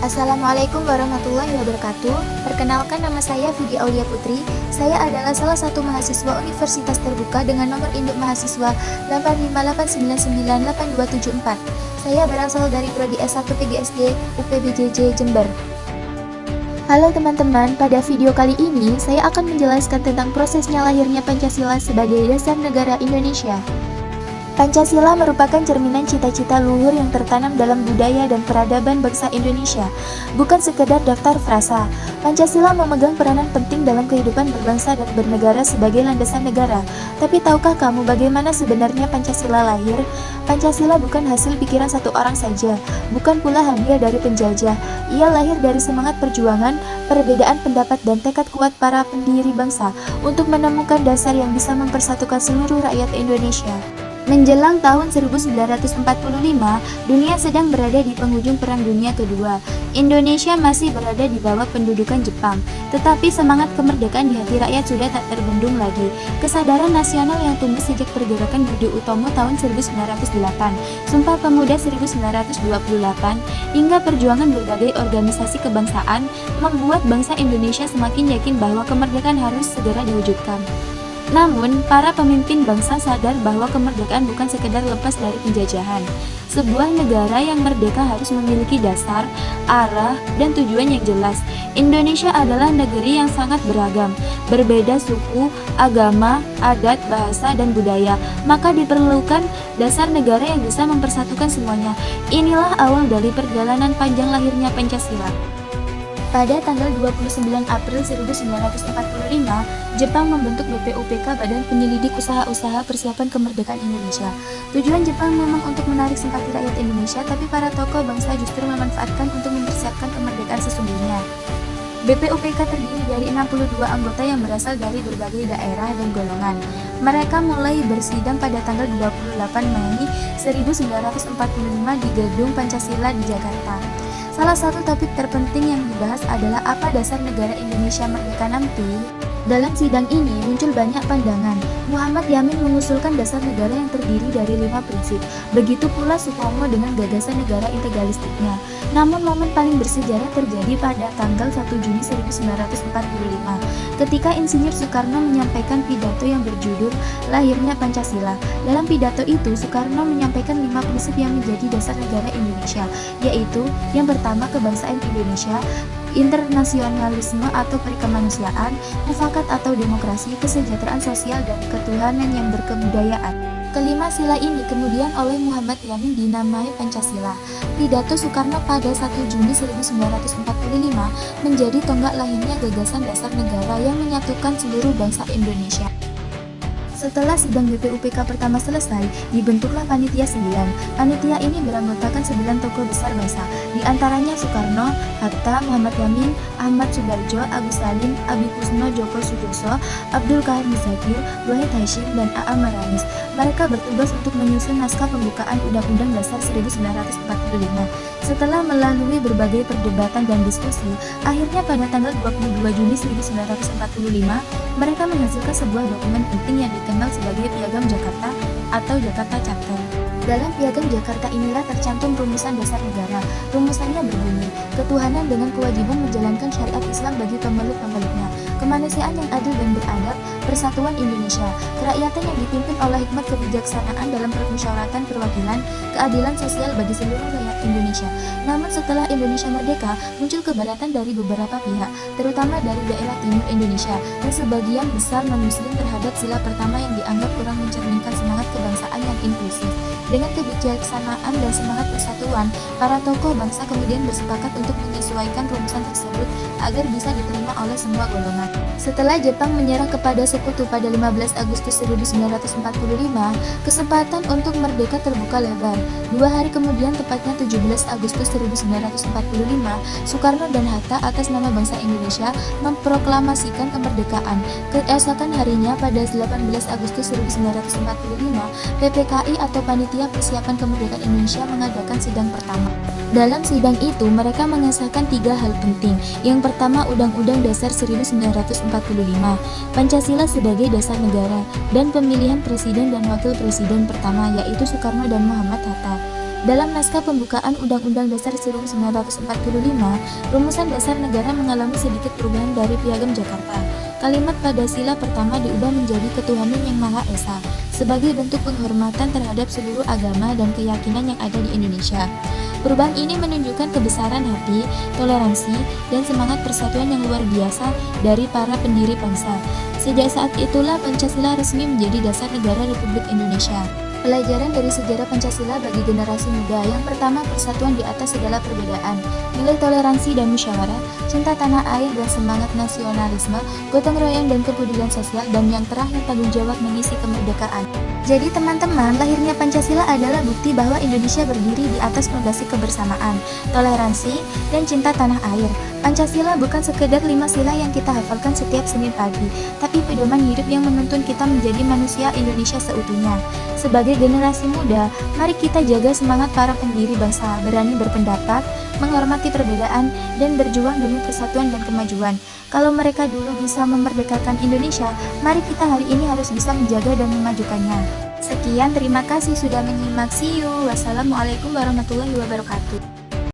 Assalamualaikum warahmatullahi wabarakatuh. Perkenalkan, nama saya Vidi Aulia Putri. Saya adalah salah satu mahasiswa Universitas Terbuka dengan nomor induk mahasiswa 858998274. Saya berasal dari prodi S1 PGSD UPBJJ Jember. Halo teman-teman, pada video kali ini saya akan menjelaskan tentang prosesnya lahirnya Pancasila sebagai dasar negara Indonesia. Pancasila merupakan cerminan cita-cita luhur yang tertanam dalam budaya dan peradaban bangsa Indonesia, bukan sekedar daftar frasa. Pancasila memegang peranan penting dalam kehidupan berbangsa dan bernegara sebagai landasan negara. Tapi tahukah kamu bagaimana sebenarnya Pancasila lahir? Pancasila bukan hasil pikiran satu orang saja, bukan pula hadiah dari penjajah. Ia lahir dari semangat perjuangan, perbedaan pendapat dan tekad kuat para pendiri bangsa untuk menemukan dasar yang bisa mempersatukan seluruh rakyat Indonesia. Menjelang tahun 1945, dunia sedang berada di penghujung Perang Dunia Kedua. Indonesia masih berada di bawah pendudukan Jepang, tetapi semangat kemerdekaan di hati rakyat sudah tak terbendung lagi. Kesadaran nasional yang tumbuh sejak pergerakan Budi Utomo tahun 1908, Sumpah Pemuda 1928, hingga perjuangan berbagai organisasi kebangsaan membuat bangsa Indonesia semakin yakin bahwa kemerdekaan harus segera diwujudkan. Namun, para pemimpin bangsa sadar bahwa kemerdekaan bukan sekedar lepas dari penjajahan. Sebuah negara yang merdeka harus memiliki dasar, arah, dan tujuan yang jelas. Indonesia adalah negeri yang sangat beragam, berbeda suku, agama, adat, bahasa, dan budaya. Maka diperlukan dasar negara yang bisa mempersatukan semuanya. Inilah awal dari perjalanan panjang lahirnya Pancasila. Pada tanggal 29 April 1945, Jepang membentuk BPUPK, Badan Penyelidik Usaha-Usaha Persiapan Kemerdekaan Indonesia. Tujuan Jepang memang untuk menarik simpati rakyat Indonesia, tapi para tokoh bangsa justru memanfaatkan untuk mempersiapkan kemerdekaan sesungguhnya. BPUPK terdiri dari 62 anggota yang berasal dari berbagai daerah dan golongan. Mereka mulai bersidang pada tanggal 28 Mei 1945 di Gedung Pancasila di Jakarta. Salah satu topik terpenting yang dibahas adalah apa dasar negara Indonesia merdeka nanti. Dalam sidang ini muncul banyak pandangan. Muhammad Yamin mengusulkan dasar negara yang terdiri dari 5 prinsip. Begitu pula Sutomo dengan gagasan negara integralistiknya. Namun momen paling bersejarah terjadi pada tanggal 1 Juni 1945 ketika Insinyur Soekarno menyampaikan pidato yang berjudul Lahirnya Pancasila. Dalam pidato itu, Soekarno menyampaikan 5 prinsip yang menjadi dasar negara Indonesia, yaitu yang pertama, kebangsaan Indonesia, internasionalisme atau perikemanusiaan, mufakat atau demokrasi, kesejahteraan sosial, dan ketuhanan yang berkebudayaan. Kelima sila ini kemudian oleh Muhammad Yamin dinamai Pancasila. Pidato Soekarno pada 1 Juni 1945 menjadi tonggak lahirnya gagasan dasar negara yang menyatukan seluruh bangsa Indonesia. Setelah sidang BPUPK pertama selesai, dibentuklah Panitia 9. Panitia ini beranggotakan 9 tokoh besar bangsa, di antaranya Soekarno, Hatta, Muhammad Yamin, Ahmad Subarjo, Agus Salim, Abi Kusno, Joko Sujoso, Abdul Kahar Muzakir, Wahid Hasyim, dan A.A. Maranis. Mereka bertugas untuk menyusun naskah pembukaan Undang-Undang Dasar 1945. Setelah melalui berbagai perdebatan dan diskusi, akhirnya pada tanggal 22 Juni 1945, mereka menghasilkan sebuah dokumen penting yang dikenal sebagai Piagam Jakarta atau Jakarta Charter. Dalam Piagam Jakarta inilah tercantum rumusan dasar negara. Rumusannya berbunyi, ketuhanan dengan kewajiban menjalankan syariat Islam bagi pemeluk-pemeluknya, kemanusiaan yang adil dan beradab, persatuan Indonesia, kerakyatan yang dipimpin oleh hikmat kebijaksanaan dalam permusyawaratan perwakilan, keadilan sosial bagi seluruh rakyat Indonesia. Namun setelah Indonesia merdeka, muncul keberatan dari beberapa pihak, terutama dari daerah timur Indonesia, dan sebagian besar non-muslim terhadap sila pertama yang dianggap kurang mencerminkan semangat kebangsaan yang inklusif. Dengan kebijaksanaan dan semangat persatuan, para tokoh bangsa kemudian bersepakat untuk menyesuaikan rumusan tersebut agar bisa diterima oleh semua golongan. Setelah Jepang menyerang kepada sekutu pada 15 Agustus 1945, kesempatan untuk merdeka terbuka lebar. 2 hari kemudian, tepatnya 17 Agustus 1945, Soekarno dan Hatta atas nama bangsa Indonesia memproklamasikan kemerdekaan. Keesokan harinya pada 18 Agustus 1945, PPKI atau Panitia Persiapan Kemerdekaan Indonesia mengadakan sidang pertama. Dalam sidang itu, mereka mengesahkan 3 hal penting. Yang pertama, Undang-Undang Dasar 1945, Pancasila sebagai dasar negara, dan pemilihan presiden dan wakil presiden pertama, yaitu Soekarno dan Muhammad Hatta. Dalam naskah pembukaan Undang-Undang Dasar 1945, rumusan dasar negara mengalami sedikit perubahan dari Piagam Jakarta. Kalimat pada sila pertama diubah menjadi Ketuhanan Yang Maha Esa, sebagai bentuk penghormatan terhadap seluruh agama dan keyakinan yang ada di Indonesia. Perubahan ini menunjukkan kebesaran hati, toleransi, dan semangat persatuan yang luar biasa dari para pendiri bangsa. Sejak saat itulah Pancasila resmi menjadi dasar negara Republik Indonesia. Pelajaran dari sejarah Pancasila bagi generasi muda. Yang pertama, persatuan di atas segala perbedaan, nilai toleransi dan musyawarah, cinta tanah air dan semangat nasionalisme, gotong royong dan kepedulian sosial, dan yang terakhir tanggung jawab mengisi kemerdekaan. Jadi teman-teman, lahirnya Pancasila adalah bukti bahwa Indonesia berdiri di atas fondasi kebersamaan, toleransi, dan cinta tanah air. Pancasila bukan sekedar 5 sila yang kita hafalkan setiap Senin pagi, tapi pedoman hidup yang menuntun kita menjadi manusia Indonesia seutuhnya. Sebagai generasi muda, mari kita jaga semangat para pendiri bangsa, berani berpendapat, menghormati perbedaan, dan berjuang demi persatuan dan kemajuan. Kalau mereka dulu bisa memerdekakan Indonesia, mari kita hari ini harus bisa menjaga dan memajukannya. Sekian, terima kasih sudah menyimak. See you. Wassalamualaikum warahmatullahi wabarakatuh.